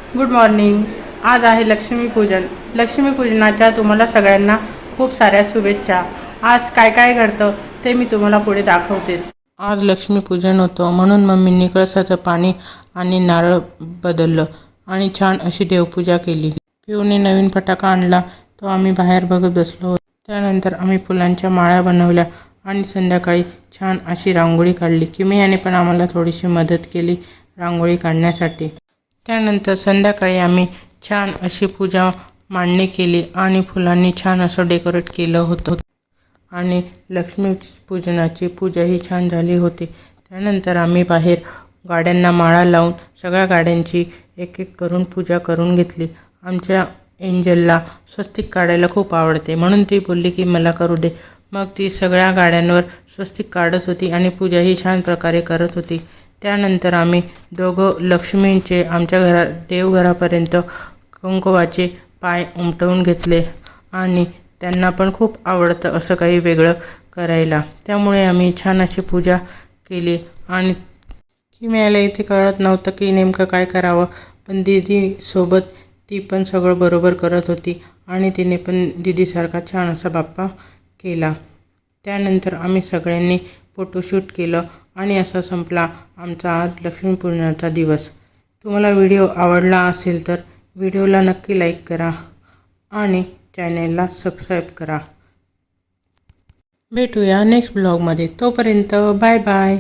Good morning. आज आहे लक्ष्मीपूजन. लक्ष्मीपूजनाच्या तुम्हाला सगळ्यांना खूप साऱ्या शुभेच्छा. आज काय काय घडतं ते मी तुम्हाला पुढे दाखवतेच. आज लक्ष्मीपूजन होतं म्हणून मम्मींनी कळसाचं पाणी आणि नारळ बदललं आणि छान अशी देवपूजा केली. पिऊने नवीन फटाका आणला तो आम्ही बाहेर बघत बसलो होतो. त्यानंतर आम्ही फुलांच्या माळा बनवल्या आणि संध्याकाळी छान अशी रांगोळी काढली. किमयाने पण आम्हाला थोडीशी मदत केली रांगोळी काढण्यासाठी. त्यानंतर संध्याकाळी आम्ही छान अशी पूजा मांडणी केली आणि फुलांनी छान असं डेकोरेट केलं होतं आणि लक्ष्मीपूजनाची पूजाही छान झाली होती. त्यानंतर आम्ही बाहेर गाड्यांना माळा लावून सगळ्या गाड्यांची एक एक करून पूजा करून घेतली. आमच्या एंजलला स्वस्तिक काढायला खूप आवडते म्हणून ती बोलली की मला करू दे. मग ती सगळ्या गाड्यांवर स्वस्तिक काढत होती आणि पूजाही छान प्रकारे करत होती. त्यानंतर आम्ही दोघं लक्ष्मींचे आमच्या घरात देवघरापर्यंत कुंकवाचे पाय उमटवून घेतले आणि त्यांना पण खूप आवडतं असं काही वेगळं करायला. त्यामुळे आम्ही छान अशी पूजा केली आणि किमयाला इथे कळत नव्हतं की नेमकं काय करावं, पण दीदीसोबत ती पण सगळं बरोबर करत होती आणि तिने पण दीदीसारखा छान असा बाप्पा केला. त्यानंतर आम्ही सगळ्यांनी फोटोशूट केलं आणि असा संपला आमचा आज लक्ष्मीपूजनाचा दिवस. तुम्हाला व्हिडिओ आवडला असेल तर व्हिडिओला नक्की लाईक करा आणि चॅनेलला सबस्क्राईब करा. भेटूया नेक्स्ट ब्लॉगमध्ये. तोपर्यंत बाय बाय.